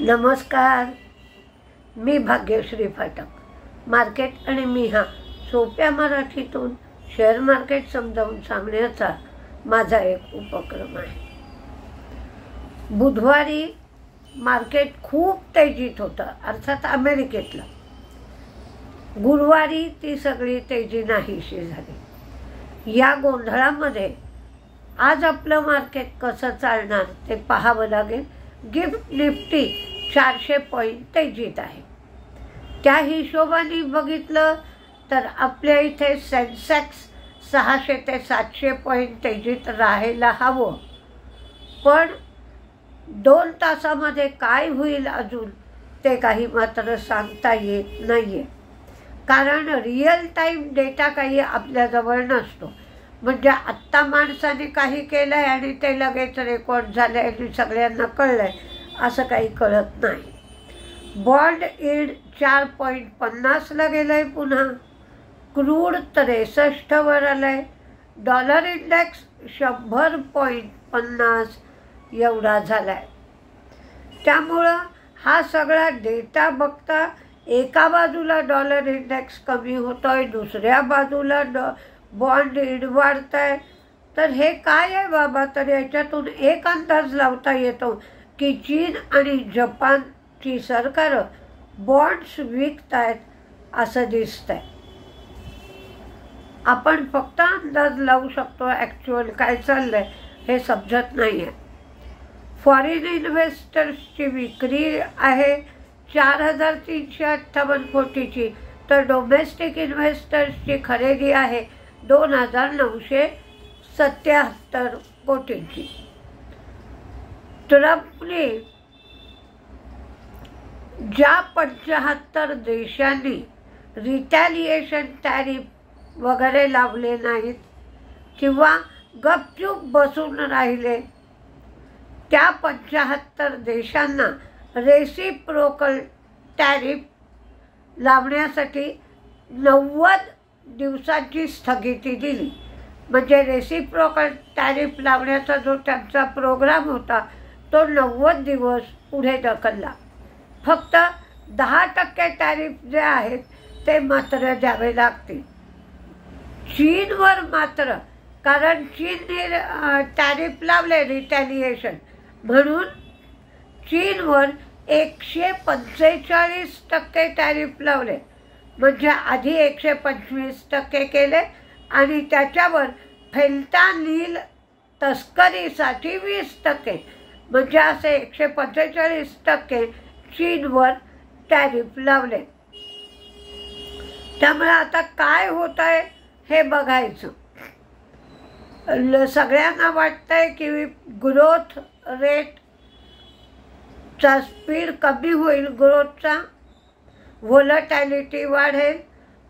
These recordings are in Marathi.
नमस्कार, मी भाग्यश्री फाटक. मार्केट आणि मी हा सोप्या मराठीतून शेअर मार्केट समजावून सांगण्याचा माझा एक उपक्रम आहे. बुधवारी मार्केट खूप तेजीत होतं, अर्थात अमेरिकेतलं. गुरुवारी ती सगळी तेजी नाहीशी झाली. या गोंधळामध्ये आज आपलं मार्केट कसं चालणार ते पाहावं लागेल. गिफ्ट निफ्टी 400 पॉईंट तेजीत आहे. त्या हिशोबाने बघितलं तर आपल्या इथे सेन्सेक्स 600 ते 700 पॉईंट तेजीत राहायला हवं. पण 2 तासामध्ये काय होईल अजून ते काही मात्र सांगता येत नाहीये. कारण रिअल टाईम डेटा काही आपल्याजवळ नसतो. म्हणजे आत्ता माणसाने काही केलं आहे आणि ते लगेच रेकॉर्ड झालं आहे आणि सगळ्यांना कळलं आहे असं काही कळत नाही. बॉन्ड यील्ड 4.50ला गेलं आहे पुन्हा. क्रूड 63वर आलं आहे. डॉलर इंडेक्स 100.50 एवढा झाला आहे. त्यामुळं हा सगळा डेटा बघता एका बाजूला डॉलर इंडेक्स कमी होतोय, दुसऱ्या बाजूला बॉन्ड यील्ड वाढतंय. तर हे काय आहे बाबा? तर याच्यातून एक अंदाज लावता येतो की चीन आणि जपानची सरकारं बॉन्ड्स विकतायत असं दिसतंय. आपण फक्त अंदाज लावू शकतो, ॲक्च्युअल काय चाललंय हे समजत नाही आहे. फॉरेन इन्व्हेस्टर्सची विक्री आहे 4,358 कोटीची, तर डोमेस्टिक इन्व्हेस्टर्सची खरेदी आहे 2,977 कोटींची. ट्रम्पने ज्या 75 देशांनी रिटॅलिएशन टॅरिफ वगैरे लावले नाहीत किंवा गपचूप बसून राहिले, त्या 75 देशांना रेसिप्रोकल टॅरिफ लावण्यासाठी 90 दिवसांची स्थगिती दिली. म्हणजे रेसिप्रोकल टॅरिफ लावण्याचा जो त्यांचा प्रोग्राम होता तो 90 दिवस पुढे ढकलला. फक्त 10% टॅरिफ जे आहेत ते मात्र द्यावे लागतील. चीनवर मात्र, कारण चीनने टॅरिफ लावले रिटॅलिएशन म्हणून, चीनवर 145% टॅरिफ लावले. म्हणजे आधी 125% केले आणि त्याच्यावर फेंटानिल तस्करीसाठी 20%, म्हणजे असे 145% चीनवर टॅरिफ लावले. त्यामुळे आता काय होत आहे हे बघायचं. सगळ्यांना वाटतंय की ग्रोथ रेटचा स्पीड कमी होईल, ग्रोथचा व्होलॅटिलिटी वाढेल,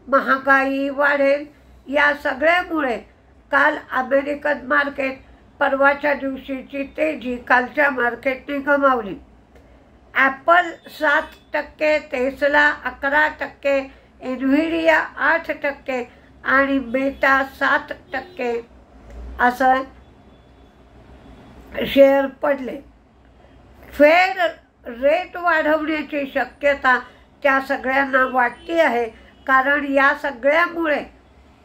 महागाई वाढेल. या सगळ्यामुळे काल अमेरिकन मार्केट परवाच्या दिवशीची तेजी कालच्या मार्केटने गमावली. ॲपल 7%, टेस्ला 11%, एनव्हिडिया 8% आणि मेटा 7% असं शेअर पडले. फेड रेट वाढवण्याची शक्यता त्या सगळ्यांना वाटते आहे, कारण या सगळ्यामुळे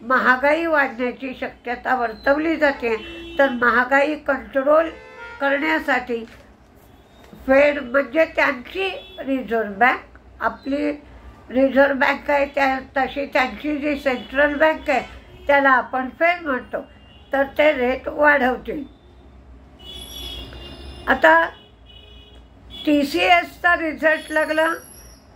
महागाई वाढण्याची शक्यता वर्तवली जाते. तर महागाई कंट्रोल करण्यासाठी फेड म्हणजे त्यांची रिझर्व्ह बँक, आपली रिझर्व्ह बँक आहे त्या तशी त्यांची जी सेंट्रल बँक आहे त्याला आपण फेड म्हणतो, तर ते रेट वाढवतील. आता TCSचा रिझल्ट लागला.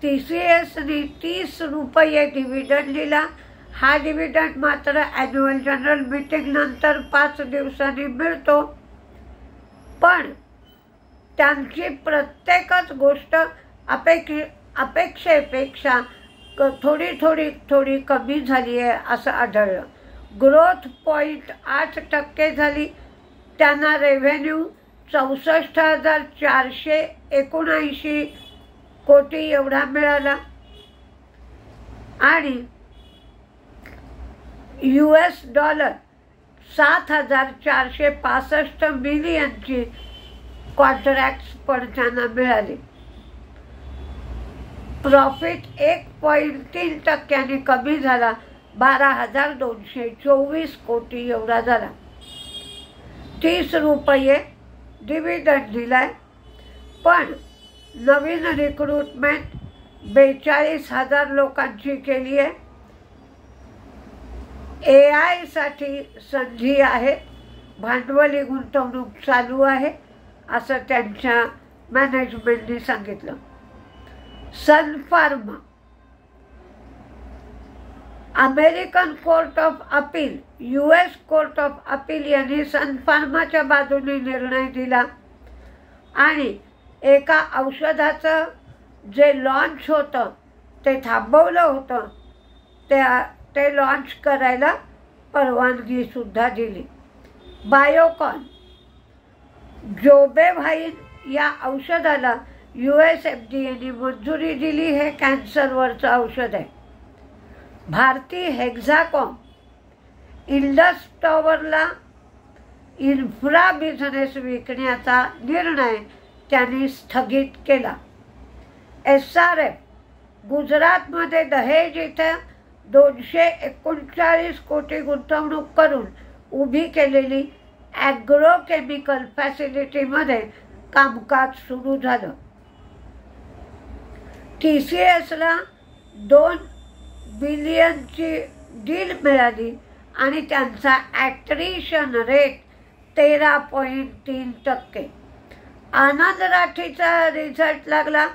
TCSने 30 रुपये डिव्हिडंड दिला. हा डिव्हिडंड मात्र ॲन्युअल जनरल मीटिंग नंतर 5 दिवसांनी मिळतो. पण त्यांची प्रत्येकच गोष्ट अपेक्षेपेक्षा थोडी कमी झाली आहे असं आढळलं. ग्रोथ 0.8% झाली. त्यांना रेव्हेन्यू 64,479 कोटी एवढा मिळाला आणि $7,465 मिलियनची कॉन्ट्रॅक्ट्स पण त्यांना मिळाले. प्रॉफिट 1.3% कमी झाला, 12,224 कोटी एवढा झाला. 30 रुपये डिव्हिडंड दिलाय. पण नवीन रिक्रुटमेंट 42,000 लोकांची केली आहे. AI साठी संधी आहे, भांडवली गुंतवणूक चालू आहे असं त्यांच्या मॅनेजमेंटने सांगितलं. Sun pharma, American court of appeal, US court of appeal यांनी सन फार्माच्या बाजूने निर्णय दिला आणि एका औषधाचं जे लॉन्च होतं ते थांबवलं होतं ते लॉन्च करायला परवानगी सुद्धा दिली. बायोकॉन, जोबेव्हाईन या औषधाला US FDAने मंजुरी दिली. हे कॅन्सरवरचं औषध आहे. भारती हेक्झाकॉम, इंडस टॉवरला इन्फ्रा बिझनेस विकण्याचा निर्णय त्यांनी स्थगित केला. SRF, गुजरातमध्ये दहेज इथे 239 कोटी गुंतवणूक करून उभी केलेली ॲग्रोकेमिकल फॅसिलिटीमध्ये कामकाज सुरू झालं. TCSला 2 बिलियनची डील मिळाली आणि त्यांचा ॲट्रिशन रेट 13.3%. आनंद राठीचा रिझल्ट लागला,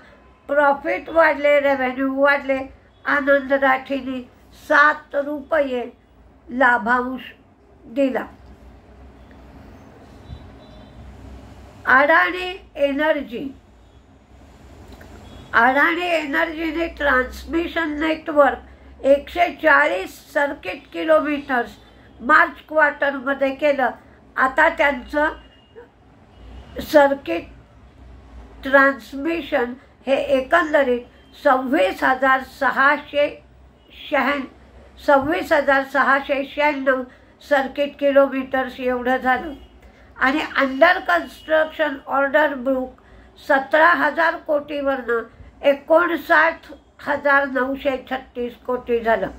प्रॉफिट वाढले, रेव्हेन्यू वाढले. आनंद राठीने 7 रुपये लाभांश दिला. अडाणी एनर्जीने transmission network 140 circuit kilometres March क्वार्टरमध्ये केलं. आता त्यांचं सर्किट ट्रान्समिशन हे एकंदरीत 26,696 सर्किट किलोमीटर्स एवढं झालं. आणि अंडर कन्स्ट्रक्शन ऑर्डर बुक 17,000 कोटीवरनं 59,936 कोटी झालं.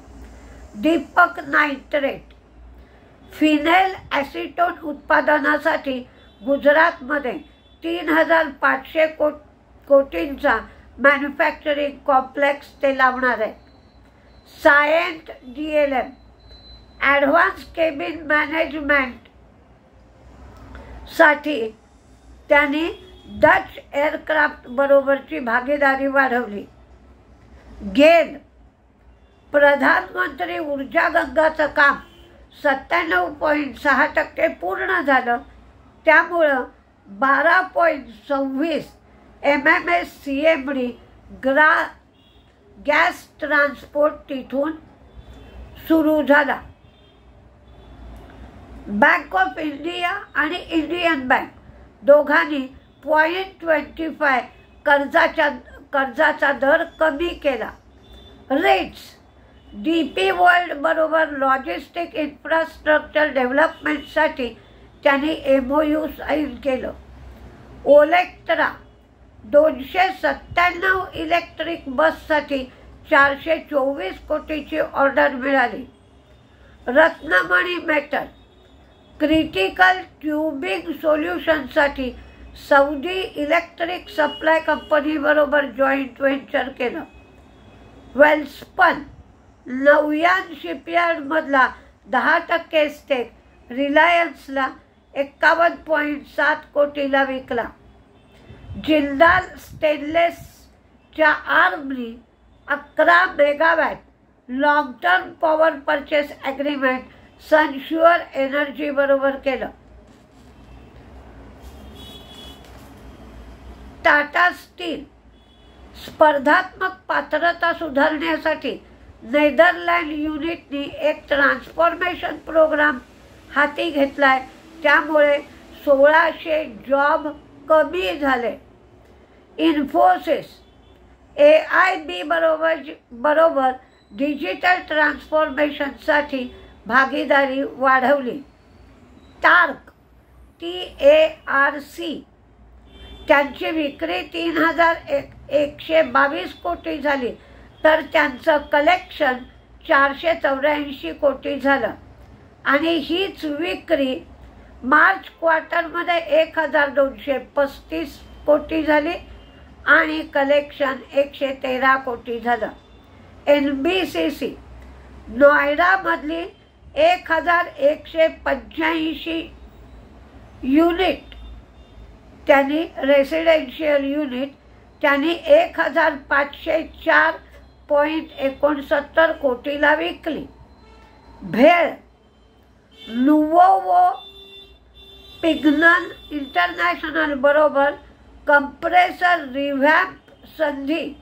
दीपक नायट्रेट, फिनेल ॲसिटोन उत्पादनासाठी गुजरातमध्ये 3,500 कोटींचा मॅन्युफॅक्चरिंग कॉम्प्लेक्स ते लावणार आहे. Cyient DLM, advance cabin management साठी त्यांनी डच एअरक्राफ्ट बरोबरची भागीदारी वाढवली. गेल, प्रधानमंत्री ऊर्जा गंगाचं काम 97.6% पूर्ण झालं. त्यामुळं 12.26 MMSCMD गॅस ट्रान्सपोर्ट तिथून सुरू झाला. बँक ऑफ इंडिया आणि इंडियन बँक दोघांनी 0.25 कर्जाचा दर कमी केला. रेट्स, DP वर्ल्ड बरोबर लॉजिस्टिक इन्फ्रास्ट्रक्चर डेव्हलपमेंटसाठी त्यांनी MOU साईन केलं. ओलेक्ट्रा, 297 इलेक्ट्रिक बससाठी 424 कोटीची ऑर्डर मिळाली. रत्नमणी मेटल, क्रिटिकल ट्यूबिंग सोल्युशनसाठी सौदी इलेक्ट्रिक सप्लाय कंपनीबरोबर जॉईंट व्हेंचर केलं. वेल्स्पन, नौयान शिपयार्डमधला 10% स्टेक रिलायन्सला 51.7 कोटीला विकला. जिंदाल स्टेनलेसच्या आर्मनी 11 megawatt long term power purchase agreement Sunsure energy बरोबर केलं. टाटा स्टील, स्पर्धात्मक पात्रता सुधारण्यासाठी नेदरलँड युनिटनी एक ट्रान्सफॉर्मेशन प्रोग्राम हाती घेतलाय. त्यामुळे 1600 जॉब कमी झाले. इन्फोसिस, AIB बरोबर डिजिटल ट्रान्सफॉर्मेशनसाठी भागीदारी वाढवली. टार्क, TARC, त्यांची विक्री 3122 कोटी झाली, तर त्यांचं कलेक्शन 484 कोटी झालं. आणि हीच विक्री मार्च क्वार्टरमध्ये 1235 कोटी झाली आणि कलेक्शन 113 कोटी झालं. NBCC नोएडामधली 1185 युनिट त्यांनी रेसिडेन्शियल युनिट त्यांनी 1504.69 कोटीला विकली. भेळ लुवोवो पिग्नन इंटरनॅशनल बरोबर कंप्रेसर रिव्हॅम्प संधी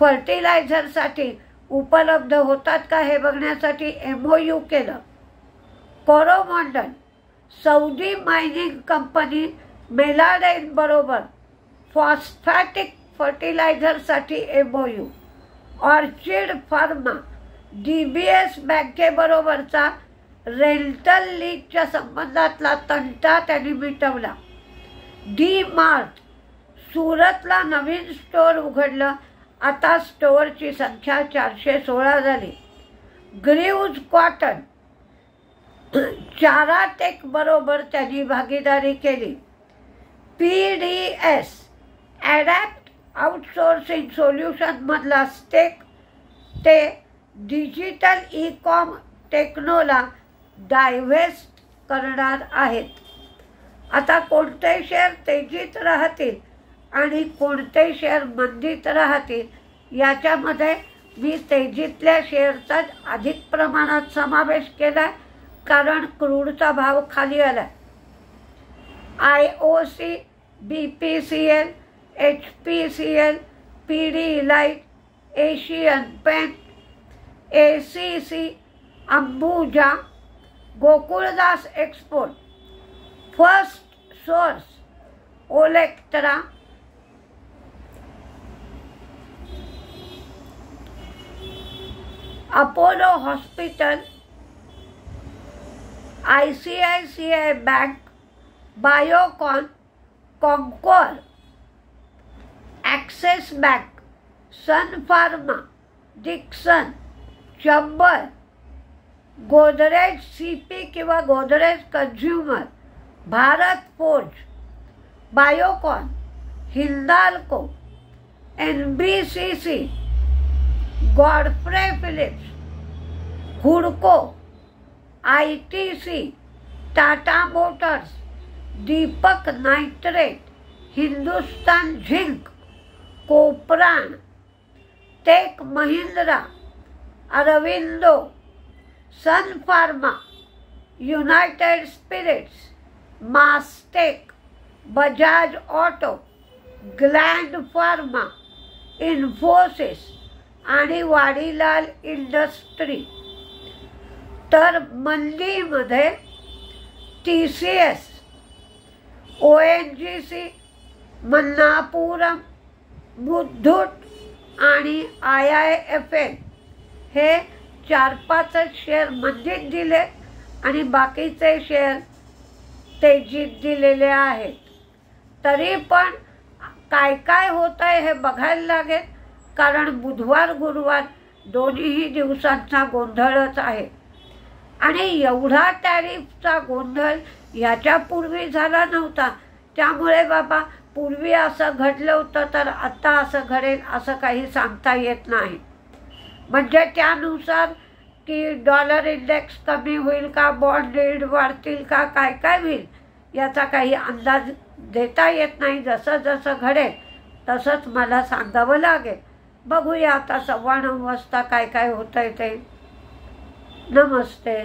फर्टिलायझरसाठी उपलब्ध होतात का हे बघण्यासाठी MOU केलं. कोरोमंडल सौदी मायनिंग कंपनी मेलाडाईन बरोबर फॉस्फॅटिक फर्टिलायझरसाठी MOU. ऑर्चिड फार्मा DBS बँकेबरोबरचा रेंटल लीजच्या संबंधातला तंटा त्यांनी मिटवला. D-Mart सुरतला नवीन स्टोअर उघडलं, आता स्टोअरची संख्या 416 झाली. ग्रीव्ज कॉटन चाराटेक बरोबर त्यांनी भागीदारी केली. PDS ॲडॅप्ट आउटसोर्सिंग सोल्युशनमधला स्टेक ते डिजिटल ई-कॉम टेक्नोला डायव्हेस्ट करणार आहेत. आता कोणते शेअर तेजीत राहतील आणि कोणते शेअर मंदीत राहतील याच्यामध्ये मी तेजीतल्या शेअरचा अधिक प्रमाणात समावेश केला आहे, कारण क्रूडचा भाव खाली आला. IOC, BPCL, HPCL, Pidilite, Asian paint, ACC, Ambuja, Gokaldas export, first source, Olectra, Apollo hospital, ICICI bank, Biocon, Concor, Axis bank, Sun pharma, Dixon, चंबर, गोदरेज CP किंवा Godrej consumer, Bharat forge, Biocon, Hindalco, NBCC, Godfrey Phillips, हुडको, ITC, Tata motors, Deepak nitrate, Hindustan zinc, Kopran, tech Mahindra, Aurobindo, Sun pharma, United Spirits, Mastek, Bajaj auto, Gland pharma, Infosys आणि वाडीलाल इंडस्ट्री. तर मंदीमध्ये TCS, ONGC, मन्नापुरम, मुथूट आणि IIFL हे 4-5 शेअर मंदीत दिले आणि बाकीचे शेअर तेजीत दिलेले आहेत. तरी पण काय काय होत आहे हे बघायला लागेल, कारण बुधवार गुरुवार दोन्हीही दिवसांचा गोंधळच आहे. आणि एवढा टॅरिफचा गोंधळ याच्यापूर्वी झाला नव्हता. त्यामुळे बाबा पूर्वी असं घडलं होतं तर आता असं घडेल असं काही सांगता येत नाही. म्हणजे त्यानुसार की डॉलर इंडेक्स कमी होईल का, बॉन्ड यील्ड वाढतील का, काय काय होईल याचा काही अंदाज देता येत नाही. जसं जसं घडेल तसंच मला सांगावं लागेल. बघूया आता 9:15 वाजता काय काय होतंय ते. नमस्ते.